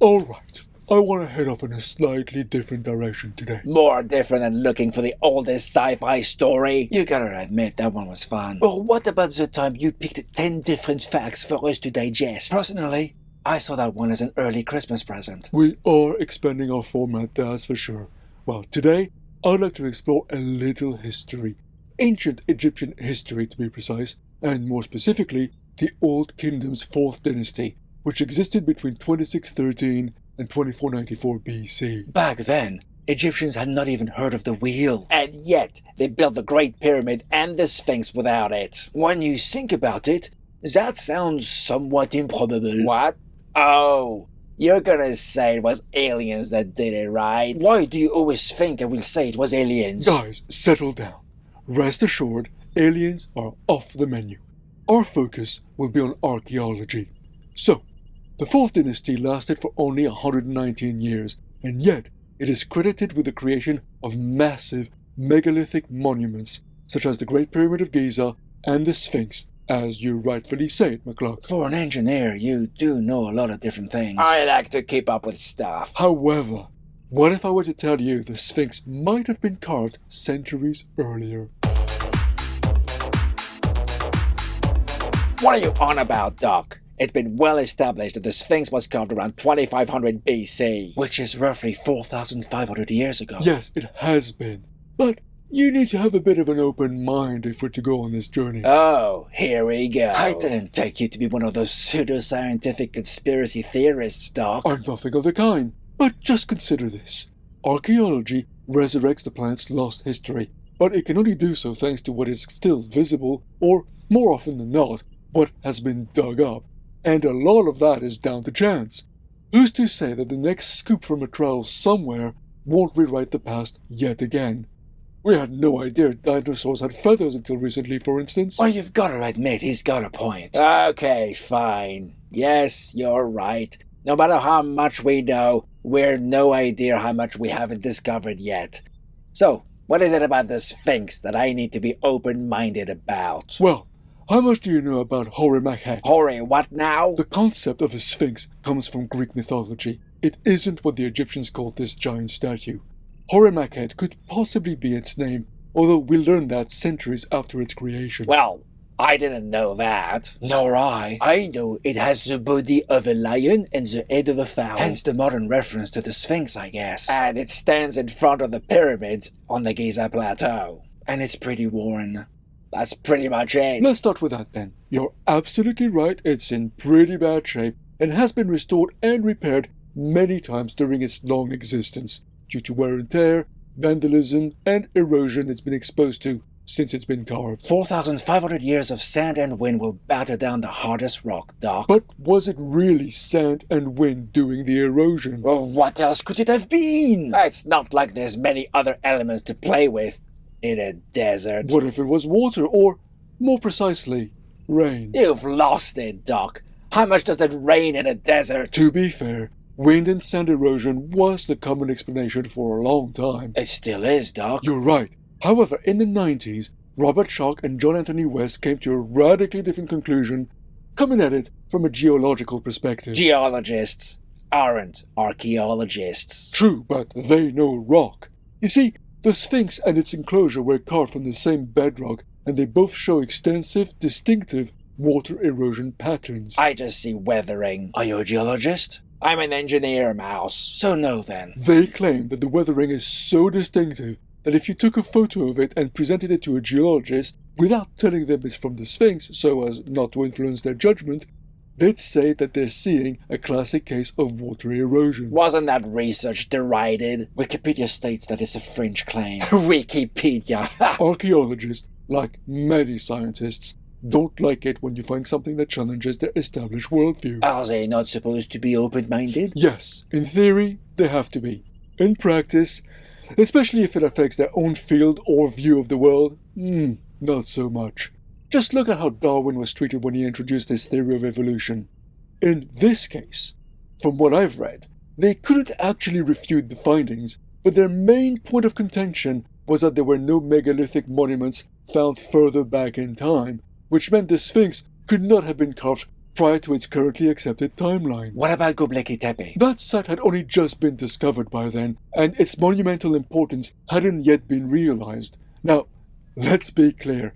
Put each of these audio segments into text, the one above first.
Alright, I want to head off in a slightly different direction today. More different than looking for the oldest sci-fi story. You gotta admit, that one was fun. Or what about the time you picked 10 different facts for us to digest? Personally, I saw that one as an early Christmas present. We are expanding our format, that's for sure. Well, today, I'd like to explore a little history. Ancient Egyptian history, to be precise, and more specifically, the Old Kingdom's 4th dynasty, which existed between 2613 and 2494 BC. Back then, Egyptians had not even heard of the wheel. And yet, they built the Great Pyramid and the Sphinx without it. When you think about it, that sounds somewhat improbable. What? Oh, you're gonna say it was aliens that did it, right? Why do you always think I will say it was aliens? Guys, settle down. Rest assured, aliens are off the menu. Our focus will be on archaeology. So, the 4th dynasty lasted for only 119 years, and yet it is credited with the creation of massive megalithic monuments, such as the Great Pyramid of Giza and the Sphinx, as you rightfully say it, McCluck. For an engineer, you do know a lot of different things. I like to keep up with stuff. However, what if I were to tell you the Sphinx might have been carved centuries earlier? What are you on about, Doc? It's been well established that the Sphinx was carved around 2500 BC, which is roughly 4,500 years ago. Yes, it has been. But you need to have a bit of an open mind if we're to go on this journey. Oh, here we go. I didn't take you to be one of those pseudoscientific conspiracy theorists, Doc. I'm nothing of the kind. But just consider this. Archaeology resurrects the planet's lost history, but it can only do so thanks to what is still visible, or, more often than not, what has been dug up. And a lot of that is down to chance. Who's to say that the next scoop from a trial somewhere won't rewrite the past yet again? We had no idea dinosaurs had feathers until recently, for instance. Well, you've got to admit, he's got a point. Okay, fine. Yes, you're right. No matter how much we know, we're no idea how much we haven't discovered yet. So, what is it about the Sphinx that I need to be open-minded about? Well, how much do you know about Mehit? What now? The concept of a sphinx comes from Greek mythology. It isn't what the Egyptians called this giant statue. Mehit could possibly be its name, although we learned that centuries after its creation. Well, I didn't know that. Nor I. I know it has the body of a lion and the head of a fowl. Hence the modern reference to the Sphinx, I guess. And it stands in front of the pyramids on the Giza plateau. And it's pretty worn. That's pretty much it. Let's start with that then. You're absolutely right, it's in pretty bad shape and has been restored and repaired many times during its long existence, due to wear and tear, vandalism, and erosion it's been exposed to since it's been carved. 4,500 years of sand and wind will batter down the hardest rock, Doc. But was it really sand and wind doing the erosion? Well, what else could it have been? It's not like there's many other elements to play with in a desert. What if it was water, or, more precisely, rain? You've lost it, Doc. How much does it rain in a desert? To be fair, wind and sand erosion was the common explanation for a long time. It still is, Doc. You're right. However, in the 90s, Robert Schoch and John Anthony West came to a radically different conclusion, coming at it from a geological perspective. Geologists aren't archaeologists. True, but they know rock. You see, the Sphinx and its enclosure were carved from the same bedrock, and they both show extensive, distinctive water erosion patterns. I just see weathering. Are you a geologist? I'm an engineer, Mouse. So no then. They claim that the weathering is so distinctive that if you took a photo of it and presented it to a geologist without telling them it's from the Sphinx so as not to influence their judgment, they'd say that they're seeing a classic case of water erosion. Wasn't that research derided? Wikipedia states that it's a fringe claim. Wikipedia. Archaeologists, like many scientists, don't like it when you find something that challenges their established worldview. Are they not supposed to be open-minded? Yes, in theory, they have to be. In practice, especially if it affects their own field or view of the world, not so much. Just look at how Darwin was treated when he introduced his theory of evolution. In this case, from what I've read, they couldn't actually refute the findings, but their main point of contention was that there were no megalithic monuments found further back in time, which meant the Sphinx could not have been carved prior to its currently accepted timeline. What about Göbekli Tepe? That site had only just been discovered by then, and its monumental importance hadn't yet been realized. Now, let's be clear,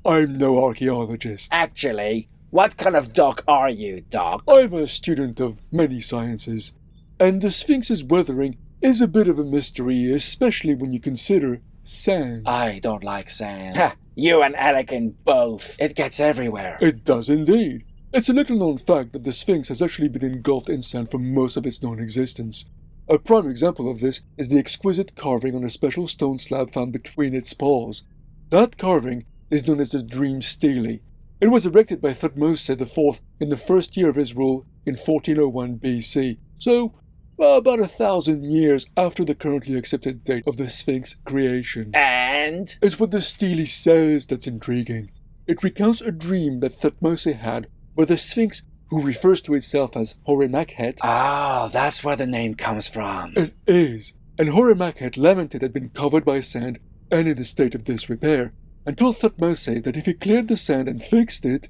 I'm no archaeologist. Actually, what kind of doc are you, Doc? I'm a student of many sciences, and the Sphinx's weathering is a bit of a mystery, especially when you consider sand. I don't like sand. Ha! You and Anakin both. It gets everywhere. It does indeed. It's a little-known fact that the Sphinx has actually been engulfed in sand for most of its known existence. A prime example of this is the exquisite carving on a special stone slab found between its paws. That carving is known as the Dream Stele. It was erected by Thutmose IV in the first year of his rule in 1401 BC, so about 1,000 years after the currently accepted date of the Sphinx creation. And? It's what the stele says that's intriguing. It recounts a dream that Thutmose had, where the Sphinx, who refers to itself as Horemakhet... Ah, that's where the name comes from. It is. And Horemakhet lamented had been covered by sand and in a state of disrepair, and told Thutmose that if he cleared the sand and fixed it,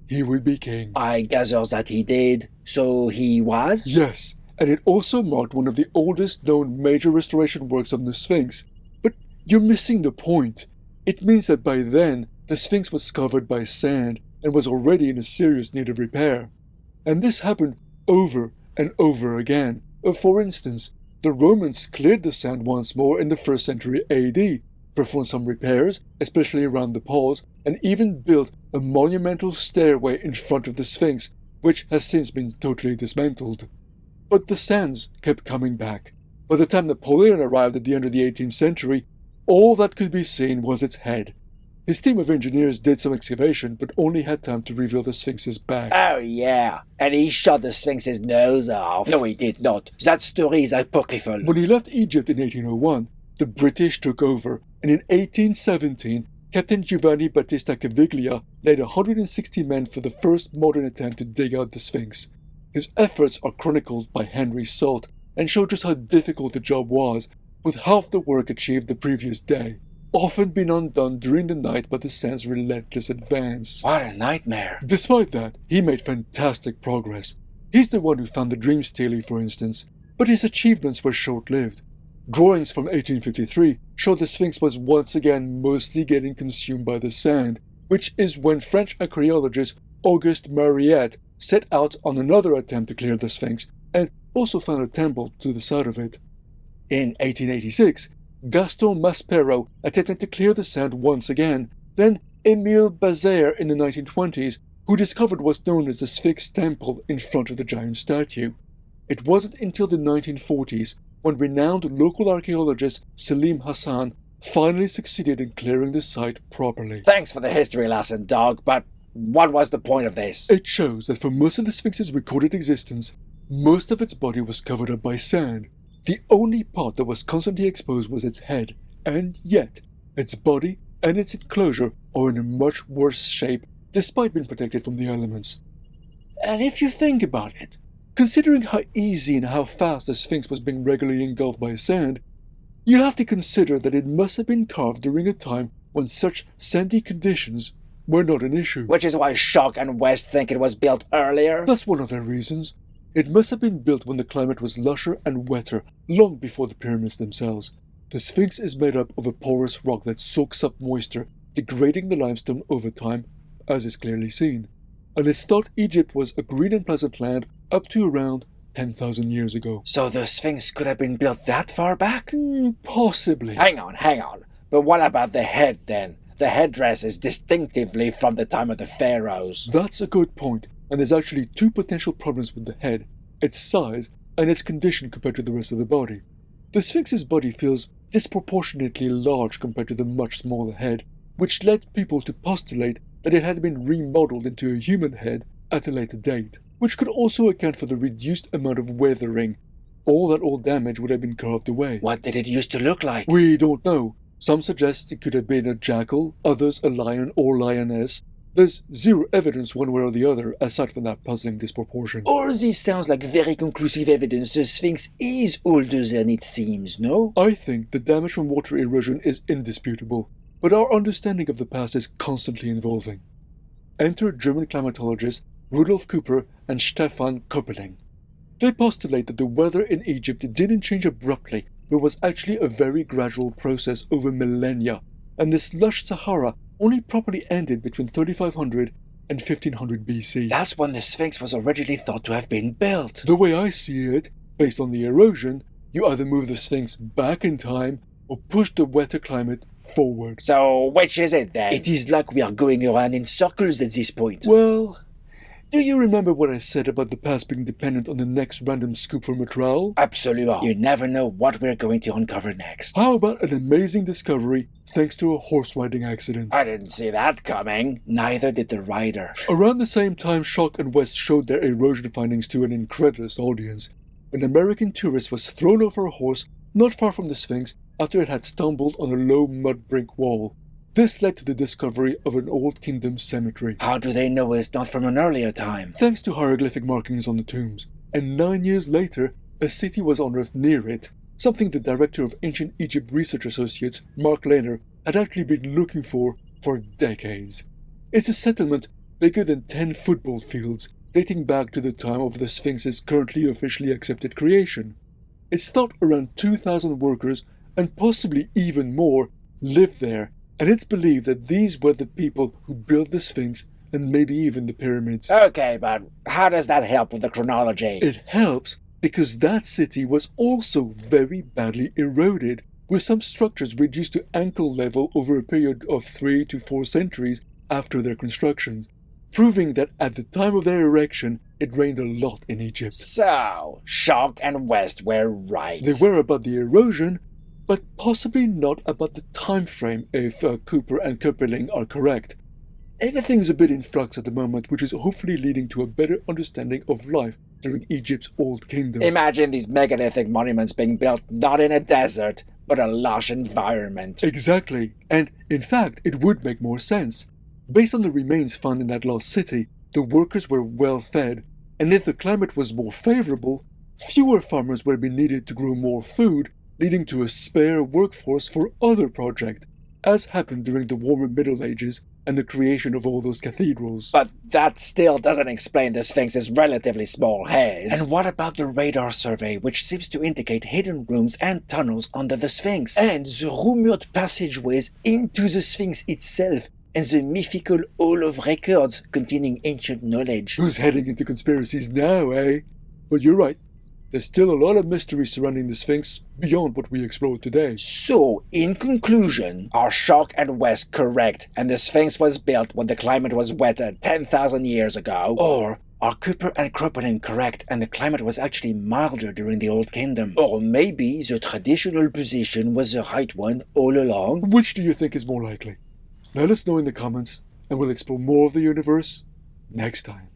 he would be king. I gather that he did. So he was? Yes. And it also marked one of the oldest known major restoration works of the Sphinx. But you're missing the point. It means that by then, the Sphinx was covered by sand and was already in a serious need of repair. And this happened over and over again. For instance, the Romans cleared the sand once more in the 1st century AD, performed some repairs, especially around the paws, and even built a monumental stairway in front of the Sphinx, which has since been totally dismantled. But the sands kept coming back. By the time Napoleon arrived at the end of the 18th century, all that could be seen was its head. His team of engineers did some excavation, but only had time to reveal the Sphinx's back. Oh, yeah. And he shot the Sphinx's nose off. No, he did not. That story is apocryphal. When he left Egypt in 1801, the British took over, and in 1817, Captain Giovanni Battista Caviglia led 160 men for the first modern attempt to dig out the Sphinx. His efforts are chronicled by Henry Salt and show just how difficult the job was, with half the work achieved the previous day, often been undone during the night by the sand's relentless advance. What a nightmare. Despite that, he made fantastic progress. He's the one who found the Dream Stele, for instance, but his achievements were short-lived. Drawings from 1853 show the Sphinx was once again mostly getting consumed by the sand, which is when French archaeologist Auguste Mariette set out on another attempt to clear the Sphinx, and also found a temple to the side of it. In 1886, Gaston Maspero attempted to clear the sand once again, then Émile Bazère in the 1920s, who discovered what's known as the Sphinx Temple in front of the giant statue. It wasn't until the 1940s when renowned local archaeologist Selim Hassan finally succeeded in clearing the site properly. Thanks for the history lesson, Dog, but what was the point of this? It shows that for most of the Sphinx's recorded existence, most of its body was covered up by sand. The only part that was constantly exposed was its head, and yet, its body and its enclosure are in a much worse shape despite being protected from the elements. And if you think about it, considering how easy and how fast the Sphinx was being regularly engulfed by sand, you have to consider that it must have been carved during a time when such sandy conditions were not an issue. Which is why Schoch and West think it was built earlier? That's one of their reasons. It must have been built when the climate was lusher and wetter, long before the pyramids themselves. The Sphinx is made up of a porous rock that soaks up moisture, degrading the limestone over time, as is clearly seen. And it's thought Egypt was a green and pleasant land up to around 10,000 years ago. So the Sphinx could have been built that far back? Possibly. Hang on. But what about the head, then? The headdress is distinctively from the time of the pharaohs. That's a good point, and there's actually two potential problems with the head: its size and its condition compared to the rest of the body. The Sphinx's body feels disproportionately large compared to the much smaller head, which led people to postulate that it had been remodeled into a human head at a later date, which could also account for the reduced amount of weathering. All that old damage would have been carved away. What did it used to look like? We don't know. Some suggest it could have been a jackal, others a lion or lioness. There's zero evidence one way or the other, aside from that puzzling disproportion. All this sounds like very conclusive evidence the Sphinx is older than it seems, no? I think the damage from water erosion is indisputable, but our understanding of the past is constantly evolving. Enter German climatologist Rudolf Cooper and Stefan Köppeling. They postulate that the weather in Egypt didn't change abruptly, but was actually a very gradual process over millennia, and this lush Sahara only properly ended between 3500 and 1500 BC. That's when the Sphinx was originally thought to have been built. The way I see it, based on the erosion, you either move the Sphinx back in time or push the wetter climate forward. So, which is it then? It is like we are going around in circles at this point. Well, do you remember what I said about the past being dependent on the next random scoop from a trowel? Absolutely. You never know what we're going to uncover next. How about an amazing discovery thanks to a horse riding accident? I didn't see that coming. Neither did the rider. Around the same time Schoch and West showed their erosion findings to an incredulous audience, an American tourist was thrown off her horse not far from the Sphinx after it had stumbled on a low mud brick wall. This led to the discovery of an Old Kingdom cemetery. How do they know it's not from an earlier time? Thanks to hieroglyphic markings on the tombs. And 9 years later, a city was unearthed near it, something the director of Ancient Egypt Research Associates, Mark Lehner, had actually been looking for decades. It's a settlement bigger than 10 football fields, dating back to the time of the Sphinx's currently officially accepted creation. It's thought around 2,000 workers, and possibly even more, lived there, and it's believed that these were the people who built the Sphinx and maybe even the pyramids. Okay, but how does that help with the chronology? It helps because that city was also very badly eroded, with some structures reduced to ankle level over a period of 3 to 4 centuries after their construction, proving that at the time of their erection, it rained a lot in Egypt. So, Schoch and West were right. They were about the erosion, but possibly not about the time frame if Cooper and Köppeling are correct. Everything's a bit in flux at the moment, which is hopefully leading to a better understanding of life during Egypt's Old Kingdom. Imagine these megalithic monuments being built not in a desert, but a lush environment. Exactly, and in fact, it would make more sense. Based on the remains found in that lost city, the workers were well fed, and if the climate was more favorable, fewer farmers would be needed to grow more food, leading to a spare workforce for other projects, as happened during the warmer Middle Ages and the creation of all those cathedrals. But that still doesn't explain the Sphinx's relatively small head. And what about the radar survey, which seems to indicate hidden rooms and tunnels under the Sphinx? And the rumored passageways into the Sphinx itself, and the mythical Hall of Records containing ancient knowledge. Who's heading into conspiracies now, eh? But you're right. There's still a lot of mystery surrounding the Sphinx beyond what we explored today. So, in conclusion, are Schoch and West correct and the Sphinx was built when the climate was wetter 10,000 years ago? Or are Cooper and Köppeling correct and the climate was actually milder during the Old Kingdom? Or maybe the traditional position was the right one all along? Which do you think is more likely? Let us know in the comments, and we'll explore more of the universe next time.